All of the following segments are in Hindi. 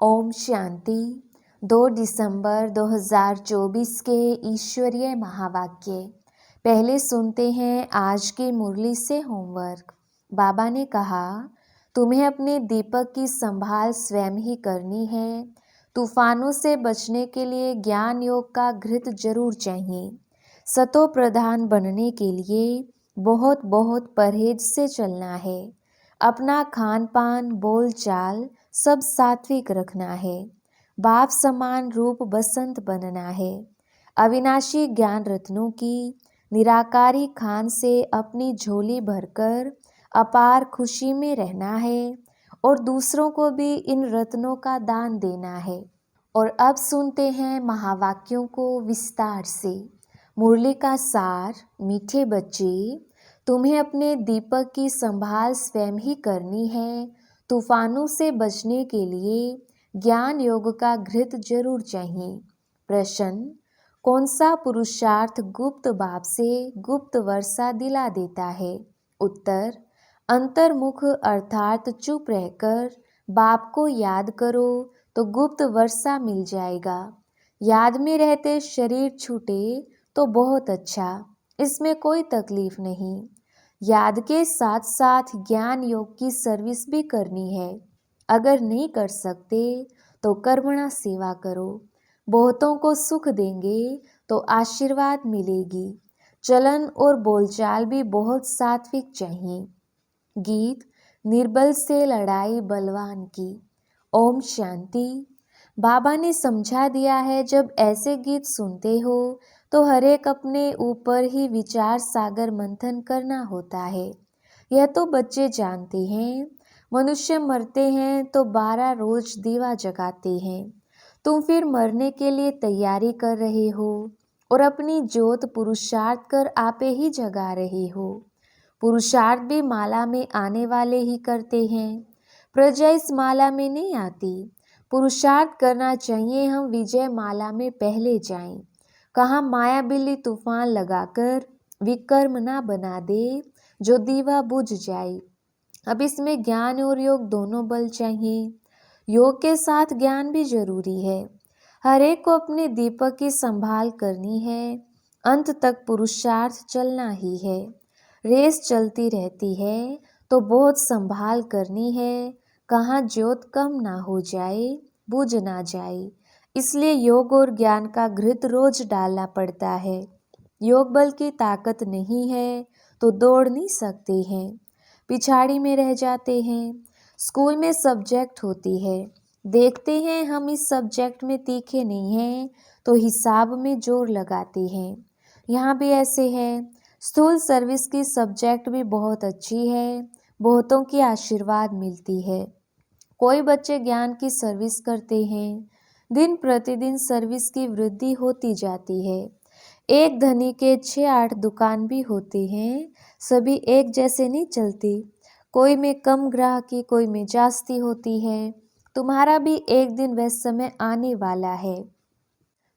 ओम शांति। 2 दिसंबर 2024 के ईश्वरीय महावाक्य। पहले सुनते हैं आज की मुरली से होमवर्क। बाबा ने कहा, तुम्हें अपने दीपक की संभाल स्वयं ही करनी है। तूफानों से बचने के लिए ज्ञान योग का घृत जरूर चाहिए। सतो प्रधान बनने के लिए बहुत बहुत परहेज से चलना है। अपना खान पान बोल चाल सब सात्विक रखना है। बाप समान रूप बसंत बनना है। अविनाशी ज्ञान रत्नों की निराकारी खान से अपनी झोली भरकर अपार खुशी में रहना है और दूसरों को भी इन रत्नों का दान देना है। और अब सुनते हैं महावाक्यों को विस्तार से। मुरली का सार। मीठे बच्चे, तुम्हें अपने दीपक की संभाल स्वयं ही करनी है। तूफानों से बचने के लिए ज्ञान योग का घृत जरूर चाहिए। प्रश्न, कौन सा पुरुषार्थ गुप्त बाप से गुप्त वर्षा दिला देता है? उत्तर, अंतर्मुख अर्थात चुप रहकर बाप को याद करो तो गुप्त वर्षा मिल जाएगा। याद में रहते शरीर छूटे तो बहुत अच्छा, इसमें कोई तकलीफ नहीं। याद के साथ साथ ज्ञान योग की सर्विस भी करनी है। अगर नहीं कर सकते तो कर्मणा सेवा करो। बहुतों को सुख देंगे तो आशीर्वाद मिलेगी। चलन और बोलचाल भी बहुत सात्विक चाहिए। गीत, निर्बल से लड़ाई बलवान की। ओम शांति। बाबा ने समझा दिया है, जब ऐसे गीत सुनते हो तो हर एक अपने ऊपर ही विचार सागर मंथन करना होता है। यह तो बच्चे जानते हैं। मनुष्य मरते हैं तो 12 रोज दीवा जगाते हैं। तुम फिर मरने के लिए तैयारी कर रहे हो और अपनी ज्योत पुरुषार्थ कर आपे ही जगा रहे हो। पुरुषार्थ भी माला में आने वाले ही करते हैं। प्रजा इस माला में नहीं आती। पुरुषार्थ करना चाहिए हम विजय माला में पहले जाएं। कहाँ माया बिल्ली तूफान लगाकर विकर्म ना बना दे जो दीवा बुझ जाए। अब इसमें ज्ञान और योग दोनों बल चाहिए। योग के साथ ज्ञान भी जरूरी है। हर एक को अपने दीपक की संभाल करनी है। अंत तक पुरुषार्थ चलना ही है। रेस चलती रहती है तो बहुत संभाल करनी है। कहाँ ज्योत कम ना हो जाए, बुझ ना जाए। इसलिए योग और ज्ञान का घृत रोज डालना पड़ता है। योग बल की ताकत नहीं है तो दौड़ नहीं सकते हैं, पिछाड़ी में रह जाते हैं। स्कूल में सब्जेक्ट होती है, देखते हैं हम इस सब्जेक्ट में तीखे नहीं हैं तो हिसाब में जोर लगाते हैं। यहाँ भी ऐसे है। स्थूल सर्विस की सब्जेक्ट भी बहुत अच्छी है, बहुतों की आशीर्वाद मिलती है। कोई बच्चे ज्ञान की सर्विस करते हैं। दिन प्रतिदिन सर्विस की वृद्धि होती जाती है। एक धनी के 6-8 दुकान भी होते हैं, सभी एक जैसे नहीं चलती। कोई में कम ग्राहकी, कोई में जास्ती होती है। तुम्हारा भी एक दिन वह समय आने वाला है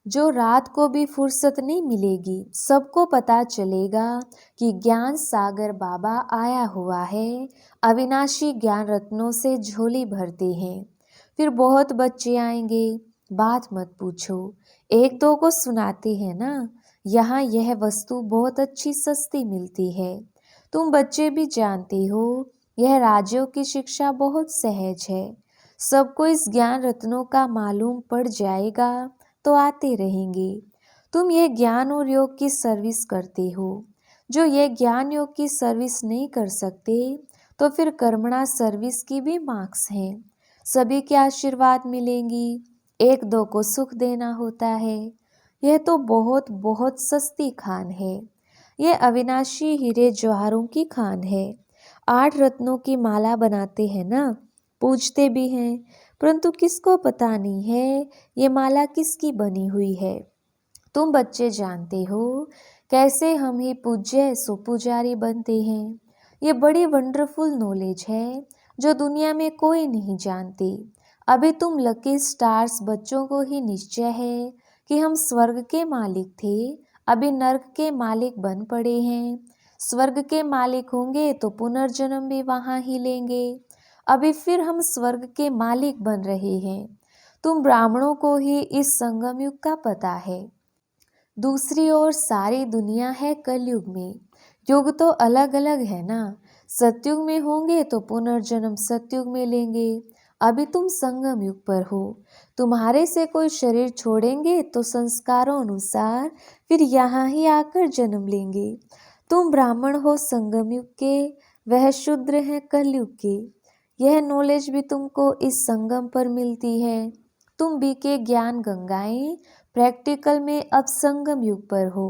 जो रात को भी फुर्सत नहीं मिलेगी। सबको पता चलेगा कि ज्ञान सागर बाबा आया हुआ है। अविनाशी ज्ञान रत्नों से झोली भरते हैं। फिर बहुत बच्चे आएंगे, बात मत पूछो। एक दो को सुनाते हैं ना, यहाँ यह वस्तु बहुत अच्छी सस्ती मिलती है। तुम बच्चे भी जानते हो, यह राज्यों की शिक्षा बहुत सहज है। सबको इस ज्ञान रत्नों का मालूम पड़ जाएगा तो आते रहेंगे। तुम ये ज्ञान और योग की सर्विस करते हो। जो ये ज्ञान योग की सर्विस नहीं कर सकते तो फिर कर्मणा सर्विस की भी मार्क्स हैं। सभी के आशीर्वाद मिलेंगी। एक दो को सुख देना होता है। यह तो बहुत बहुत सस्ती खान है। यह अविनाशी हीरे जवाहरों की खान है। 8 रत्नों की माला बनाते हैं ना, पूजते भी हैं, परंतु किसको पता नहीं है ये माला किसकी बनी हुई है। तुम बच्चे जानते हो कैसे हम ही पूज्य सो पुजारी बनते हैं। ये बड़ी वंडरफुल नॉलेज है जो दुनिया में कोई नहीं जानती। अभी तुम लकी स्टार्स बच्चों को ही निश्चय है कि हम स्वर्ग के मालिक थे, अभी नर्क के मालिक बन पड़े हैं। स्वर्ग के मालिक होंगे तो पुनर्जन्म भी वहाँ ही लेंगे। अभी फिर हम स्वर्ग के मालिक बन रहे हैं। तुम ब्राह्मणों को ही इस संगम युग का पता है। दूसरी ओर सारी दुनिया है कलयुग में। युग तो अलग अलग है ना। सतयुग में होंगे तो पुनर्जन्म सतयुग में लेंगे। अभी तुम संगम युग पर हो। तुम्हारे से कोई शरीर छोड़ेंगे तो संस्कारों अनुसार फिर यहाँ ही आकर जन्म लेंगे। तुम ब्राह्मण हो संगम युग के, वह शूद्र है कलयुग के। यह नॉलेज भी तुमको इस संगम पर मिलती है। तुम बीके ज्ञान गंगाएं, प्रैक्टिकल में अब संगम युग पर हो।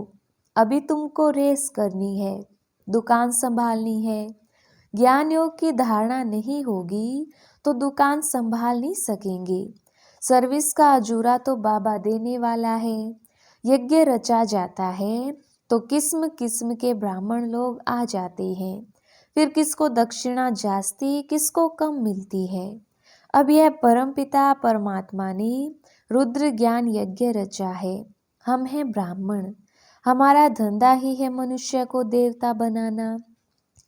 अभी तुमको रेस करनी है, दुकान संभालनी है। ज्ञान योग की धारणा नहीं होगी तो दुकान संभाल नहीं सकेंगे। सर्विस का अजूरा तो बाबा देने वाला है। यज्ञ रचा जाता है तो किस्म किस्म के ब्राह्मण लोग आ जाते हैं। फिर किसको दक्षिणा जास्ती किसको कम मिलती है। अब यह परमपिता परमात्मा ने रुद्र ज्ञान यज्ञ रचा है। हम हैं ब्राह्मण। हमारा धंधा ही है मनुष्य को देवता बनाना।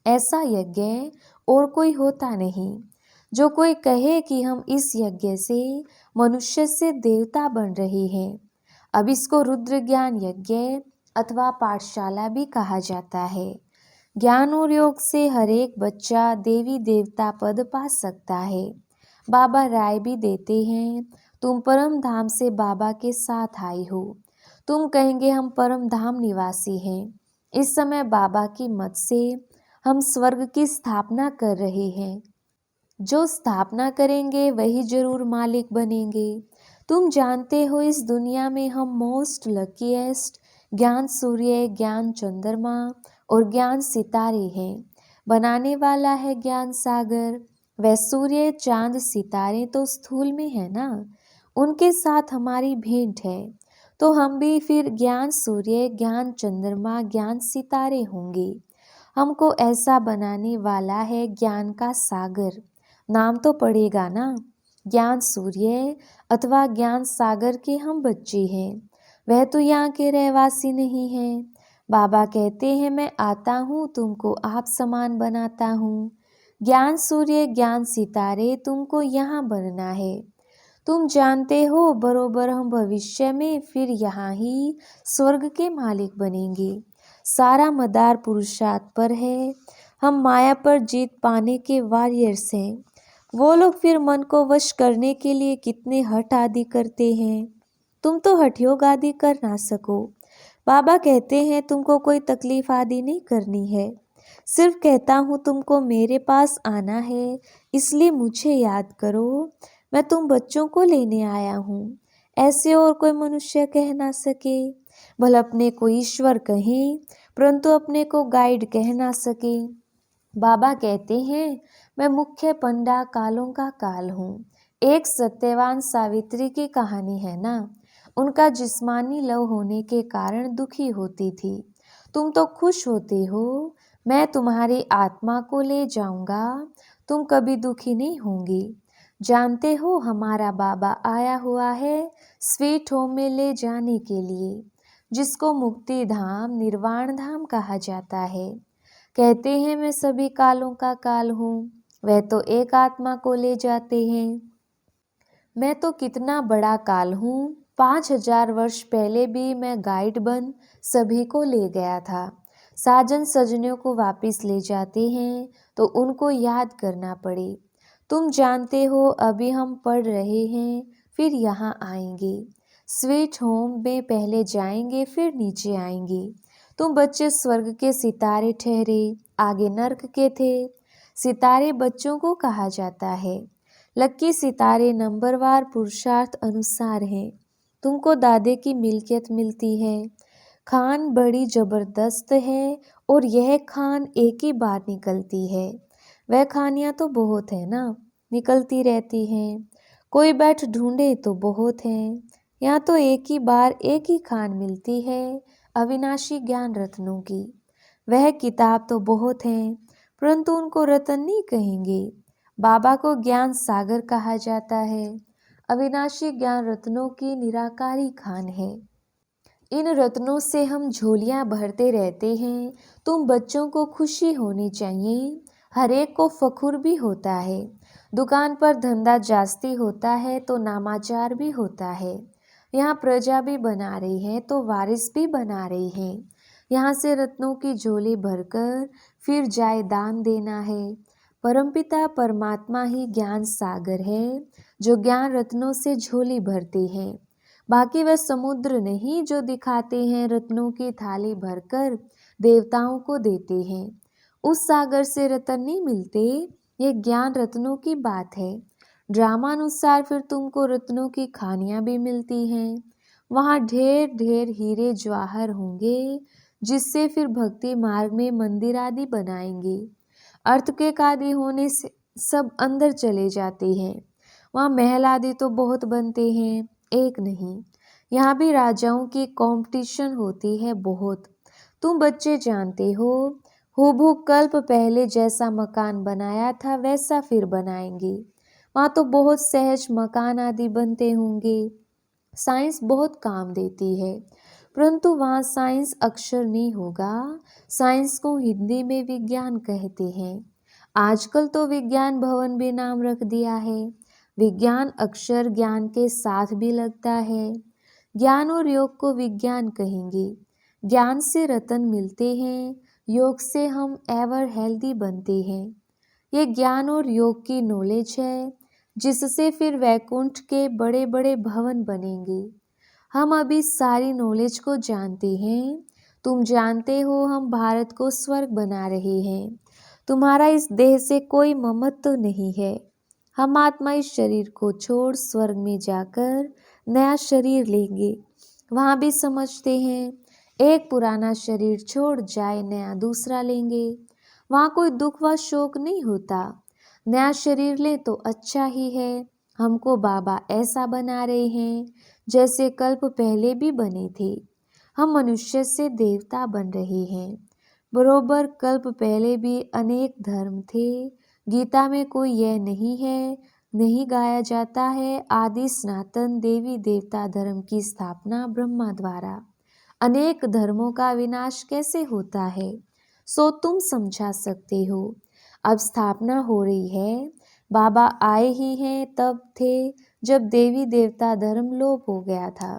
ऐसा यज्ञ और कोई होता नहीं। जो कोई कहे कि हम इस यज्ञ से मनुष्य से देवता बन रहे हैं। अब इसको रुद्र ज्ञान यज्ञ अथवा पाठशाला भी कहा जाता है। ज्ञान और योग से हर एक बच्चा देवी देवता पद पा सकता है। बाबा राय भी देते हैं, तुम परम धाम से बाबा के साथ आई हो। तुम कहेंगे हम परम धाम निवासी हैं। इस समय बाबा की मत से हम स्वर्ग की स्थापना कर रहे हैं। जो स्थापना करेंगे वही जरूर मालिक बनेंगे। तुम जानते हो इस दुनिया में हम मोस्ट लकीएस्ट ज्ञान सूर्य, ज्ञान चंद्रमा और ज्ञान सितारे हैं। बनाने वाला है ज्ञान सागर। वह सूर्य, चांद, सितारे तो स्थूल में है ना, उनके साथ हमारी भेंट है। तो हम भी फिर ज्ञान सूर्य, ज्ञान चंद्रमा, ज्ञान सितारे होंगे। हमको ऐसा बनाने वाला है ज्ञान का सागर। नाम तो पड़ेगा ना। ज्ञान सूर्य अथवा ज्ञान सागर के हम बच्चे हैं। वह तो यहाँ के रहवासी नहीं हैं। बाबा कहते हैं मैं आता हूँ तुमको आप समान बनाता हूँ। ज्ञान सूर्य, ज्ञान सितारे तुमको यहाँ बनना है। तुम जानते हो बरोबर हम भविष्य में फिर यहाँ ही स्वर्ग के मालिक बनेंगे। सारा मदार पुरुषार्थ पर है। हम माया पर जीत पाने के वॉरियर्स हैं। वो लोग फिर मन को वश करने के लिए कितने हठ आदि करते हैं। तुम तो हठ योग आदि कर ना सको। बाबा कहते हैं तुमको कोई तकलीफ आदि नहीं करनी है। सिर्फ कहता हूँ तुमको मेरे पास आना है, इसलिए मुझे याद करो। मैं तुम बच्चों को लेने आया हूँ। ऐसे और कोई मनुष्य कह ना सके। भले अपने को ईश्वर कहें परंतु अपने को गाइड कह ना सके। बाबा कहते हैं मैं मुख्य पंडा कालों का काल हूँ। एक सत्यवान सावित्री की कहानी है ना। उनका जिस्मानी लव होने के कारण दुखी होती थी। तुम तो खुश होते हो। मैं तुम्हारी आत्मा को ले जाऊंगा। तुम कभी दुखी नहीं होंगी। जानते हो हमारा बाबा आया हुआ है स्वीट होम में ले जाने के लिए, जिसको मुक्ति धाम निर्वाण धाम कहा जाता है। कहते हैं मैं सभी कालों का काल हूँ। वह तो एक आत्मा को ले जाते हैं। मैं तो कितना बड़ा काल हूँ। 5000 वर्ष पहले भी मैं गाइड बन सभी को ले गया था। साजन सजनियों को वापस ले जाते हैं तो उनको याद करना पड़े। तुम जानते हो अभी हम पढ़ रहे हैं फिर यहाँ आएंगे। स्वीट होम में पहले जाएंगे फिर नीचे आएंगे। तुम बच्चे स्वर्ग के सितारे ठहरे, आगे नर्क के थे। सितारे बच्चों को कहा जाता है। लक्की सितारे नंबरवार पुरुषार्थ अनुसार हैं। तुमको दादे की मिल्कियत मिलती है। खान बड़ी जबरदस्त है और यह खान एक ही बार निकलती है। वह खानियाँ तो बहुत है ना, निकलती रहती हैं। कोई बैठ ढूंढे तो बहुत हैं। यहाँ तो एक ही बार एक ही खान मिलती है, अविनाशी ज्ञान रत्नों की। वह किताब तो बहुत हैं परंतु उनको रतन नहीं कहेंगे। बाबा को ज्ञान सागर कहा जाता है। अविनाशी ज्ञान रत्नों की निराकारी खान है। इन रत्नों से हम झोलियां भरते रहते हैं। तुम बच्चों को खुशी होनी चाहिए। हर एक को फखुर भी होता है। दुकान पर धंधा जास्ती होता है तो नामाचार भी होता है। यहाँ प्रजा भी बना रही है तो वारिस भी बना रही है। यहाँ से रत्नों की झोली भरकर फिर जाए दान देना है। परमपिता परमात्मा ही ज्ञान सागर है, जो ज्ञान रत्नों से झोली भरते हैं। बाकी वह समुद्र नहीं जो दिखाते हैं रत्नों की थाली भरकर देवताओं को देते हैं। उस सागर से रत्न नहीं मिलते, ये ज्ञान रत्नों की बात है। ड्रामानुसार फिर तुमको रत्नों की खानियां भी मिलती हैं। वहाँ ढेर ढेर हीरे जवाहर होंगे, जिससे फिर भक्ति मार्ग में मंदिर आदि बनाएंगे। अर्थ के कादी होने से सब अंदर चले जाते हैं। वहाँ महल आदि तो बहुत बनते हैं, एक नहीं। यहाँ भी राजाओं की कंपटीशन होती है बहुत। तुम बच्चे जानते हो, हूबहू कल्प पहले जैसा मकान बनाया था वैसा फिर बनाएंगे। वहाँ तो बहुत सहज मकान आदि बनते होंगे। साइंस बहुत काम देती है, परंतु वहाँ साइंस अक्षर नहीं होगा। साइंस को हिंदी में विज्ञान कहते हैं। आजकल तो विज्ञान भवन भी नाम रख दिया है। विज्ञान अक्षर ज्ञान के साथ भी लगता है। ज्ञान और योग को विज्ञान कहेंगे। ज्ञान से रतन मिलते हैं, योग से हम एवर हेल्दी बनते हैं। ये ज्ञान और योग की नॉलेज है, जिससे फिर वैकुंठ के बड़े बड़े भवन बनेंगे। हम अभी सारी नॉलेज को जानते हैं। तुम जानते हो हम भारत को स्वर्ग बना रहे हैं। तुम्हारा इस देह से कोई ममत्व नहीं है। हम आत्मा इस शरीर को छोड़ स्वर्ग में जाकर नया शरीर लेंगे। वहाँ भी समझते हैं, एक पुराना शरीर छोड़ जाए नया दूसरा लेंगे। वहाँ कोई दुख व शोक नहीं होता। नया शरीर ले तो अच्छा ही है। हमको बाबा ऐसा बना रहे हैं जैसे कल्प पहले भी बने थे। हम मनुष्य से देवता बन रहे हैं। बरोबर कल्प पहले भी अनेक धर्म थे। गीता में कोई यह नहीं है, नहीं गाया जाता है आदि सनातन देवी देवता धर्म की स्थापना ब्रह्मा द्वारा। अनेक धर्मों का विनाश कैसे होता है, सो तुम समझा सकते हो। अब स्थापना हो रही है। बाबा आए ही हैं तब थे जब देवी देवता धर्म लोप हो गया था।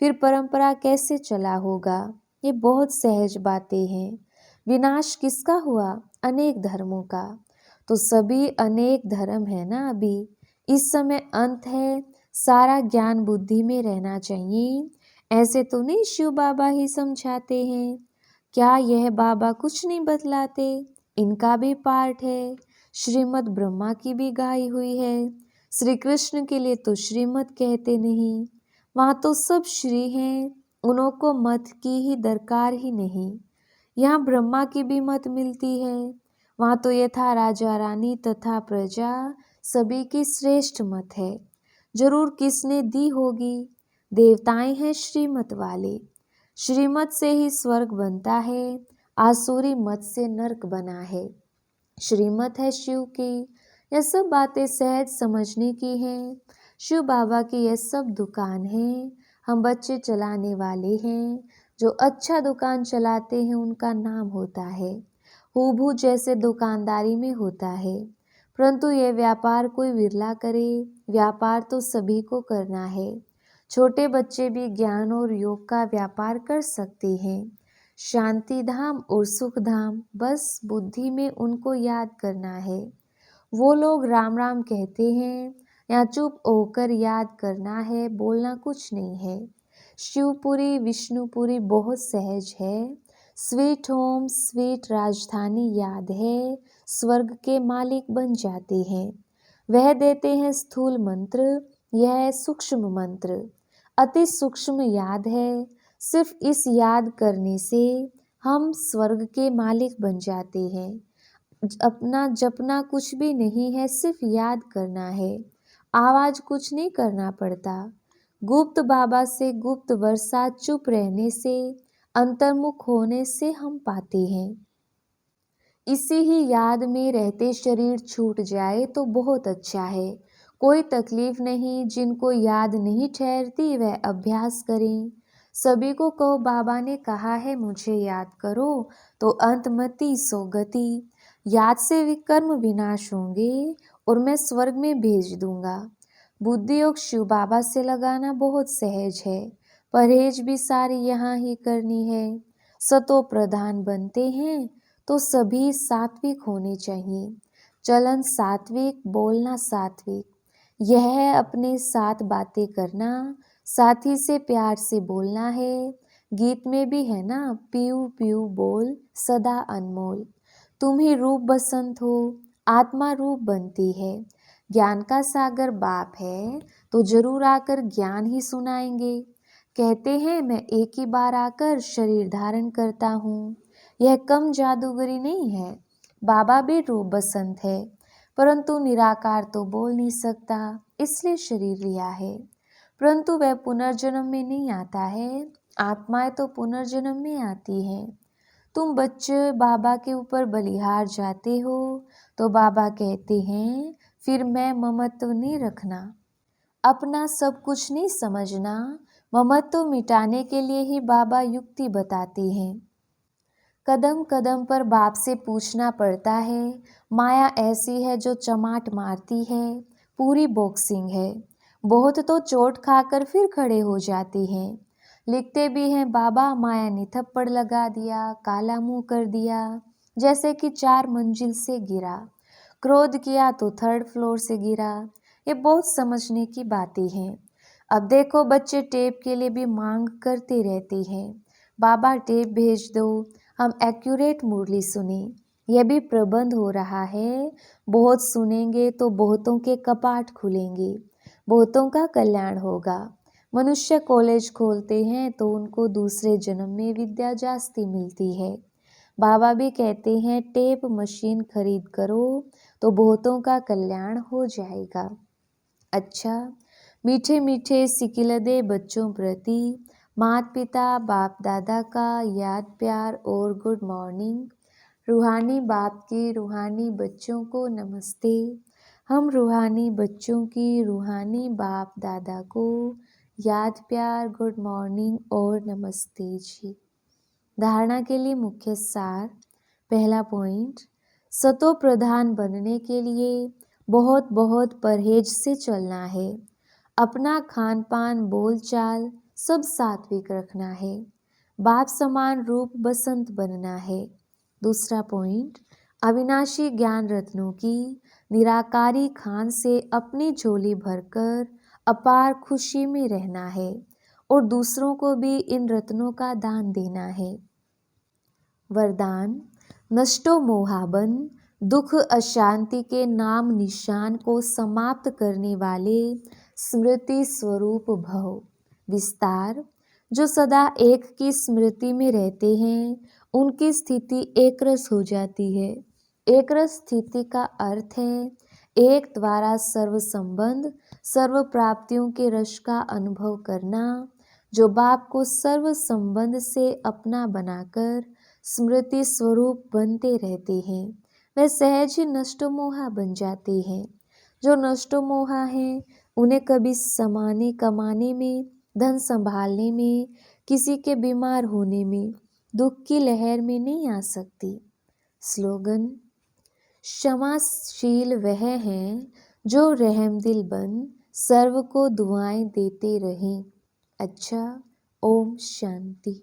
फिर परंपरा कैसे चला होगा, ये बहुत सहज बातें हैं। विनाश किसका हुआ, अनेक धर्मों का। तो सभी अनेक धर्म है ना। अभी इस समय अंत है, सारा ज्ञान बुद्धि में रहना चाहिए। ऐसे तो नहीं शिव बाबा ही समझाते हैं। क्या यह बाबा कुछ नहीं बतलाते, इनका भी पार्ट है। श्रीमद् ब्रह्मा की भी गाई हुई है। श्री कृष्ण के लिए तो श्रीमद् कहते नहीं, वहाँ तो सब श्री हैं, उन्हों को मत की ही दरकार ही नहीं। यहाँ ब्रह्मा की भी मत मिलती है। वहाँ तो यथा राजा रानी तथा प्रजा सभी की श्रेष्ठ मत है। जरूर किसने दी होगी, देवताएं हैं श्रीमत वाले। श्रीमत से ही स्वर्ग बनता है, आसुरी मत से नरक बना है। श्रीमत है शिव की। यह सब बातें सहज समझने की हैं। शिव बाबा की यह सब दुकान है, हम बच्चे चलाने वाले हैं। जो अच्छा दुकान चलाते हैं उनका नाम होता है। हूबहू जैसे दुकानदारी में होता है, परंतु यह व्यापार कोई विरला करे। व्यापार तो सभी को करना है। छोटे बच्चे भी ज्ञान और योग का व्यापार कर सकते हैं। शांति धाम और सुख धाम, बस बुद्धि में उनको याद करना है। वो लोग राम राम कहते हैं, या चुप होकर याद करना है, बोलना कुछ नहीं है। शिवपुरी विष्णुपुरी बहुत सहज है। स्वीट होम स्वीट राजधानी याद है, स्वर्ग के मालिक बन जाते हैं। वह देते हैं स्थूल मंत्र, यह है सूक्ष्म मंत्र। अति सूक्ष्म याद है। सिर्फ इस याद करने से हम स्वर्ग के मालिक बन जाते हैं। अपना जपना कुछ भी नहीं है, सिर्फ याद करना है। आवाज कुछ नहीं करना पड़ता। गुप्त बाबा से गुप्त वर्षा चुप रहने से, अंतर्मुख होने से हम पाते हैं। इसी ही याद में रहते शरीर छूट जाए तो बहुत अच्छा है, कोई तकलीफ नहीं। जिनको याद नहीं ठहरती वह अभ्यास करें। सभी को कहो बाबा ने कहा है मुझे याद करो, तो अंतमति सो गति। याद से विकर्म विनाश होंगे और मैं स्वर्ग में भेज दूंगा। बुद्धि योग शिव बाबा से लगाना बहुत सहज है, परहेज भी सारी यहाँ ही करनी है। सतो प्रधान बनते हैं तो सभी सात्विक होने चाहिए। चलन सात्विक, बोलना सात्विक, यह है अपने साथ बातें करना, साथी से प्यार से बोलना है। गीत में भी है ना, पीऊ पीऊ बोल सदा अनमोल। तुम ही रूप बसंत हो, आत्मा रूप बनती है। ज्ञान का सागर बाप है तो जरूर आकर ज्ञान ही सुनाएंगे। कहते हैं मैं एक ही बार आकर शरीर धारण करता हूँ, यह कम जादूगरी नहीं है। बाबा भी रूप बसंत है, परंतु निराकार तो बोल नहीं सकता, इसलिए शरीर लिया है। परंतु वह पुनर्जन्म में नहीं आता है, आत्माएं तो पुनर्जन्म में आती हैं। तुम बच्चे बाबा के ऊपर बलिहार जाते हो तो बाबा कहते हैं फिर मैं ममत्व नहीं रखना, अपना सब कुछ नहीं समझना। ममत्व मिटाने के लिए ही बाबा युक्ति बताते हैं। कदम कदम पर बाप से पूछना पड़ता है। माया ऐसी है जो चमाट मारती है, पूरी बॉक्सिंग है। बहुत तो चोट खाकर फिर खड़े हो जाती हैं। लिखते भी हैं बाबा माया ने थप्पड़ लगा दिया, काला मुंह कर दिया, जैसे कि 4 मंजिल से गिरा। क्रोध किया तो 3rd फ्लोर से गिरा। ये बहुत समझने की बातें हैं। अब देखो बच्चे टेप के लिए भी मांग करते रहते हैं, बाबा टेप भेज दो, हम एक्यूरेट मुरली सुने। यह भी प्रबंध हो रहा है। बहुत सुनेंगे तो बहुतों के कपाट खुलेंगे, बहुतों का कल्याण होगा। मनुष्य कॉलेज खोलते हैं तो उनको दूसरे जन्म में विद्या जास्ती मिलती है। बाबा भी कहते हैं टेप मशीन खरीद करो तो बहुतों का कल्याण हो जाएगा। अच्छा, मीठे मीठे सिकिलदे बच्चों प्रति माता पिता बाप दादा का याद प्यार और गुड मॉर्निंग। रूहानी बाप के रूहानी बच्चों को नमस्ते। हम रूहानी बच्चों की रूहानी बाप दादा को याद प्यार गुड मॉर्निंग और नमस्ते जी। धारणा के लिए मुख्य सार। पहला पॉइंट, सतो प्रधान बनने के लिए बहुत बहुत परहेज से चलना है। अपना खान पान बोल चाल सब सात्विक रखना है। बाप समान रूप बसंत बनना है। दूसरा पॉइंट, अविनाशी ज्ञान रत्नों की निराकारी खान से अपनी झोली भरकर अपार खुशी में रहना है और दूसरों को भी इन रत्नों का दान देना है। वरदान, नष्टो मोहाबन, दुख अशांति के नाम निशान को समाप्त करने वाले स्मृति स्वरूप भव। विस्तार, जो सदा एक की स्मृति में रहते हैं उनकी स्थिति एकरस हो जाती है। एकरस स्थिति का अर्थ है एक द्वारा सर्व संबंध सर्व प्राप्तियों के रस का अनुभव करना। जो बाप को सर्व संबंध से अपना बनाकर स्मृति स्वरूप बनते रहते हैं वे सहज ही नष्टोमोहा बन जाते हैं। जो नष्टोमोहा हैं उन्हें कभी समाने कमाने में, धन संभालने में, किसी के बीमार होने में, दुख की लहर में नहीं आ सकती। स्लोगन, क्षमाशील वह हैं जो रहमदिल बन सर्व को दुआएं देते रहें। अच्छा, ओम शांति।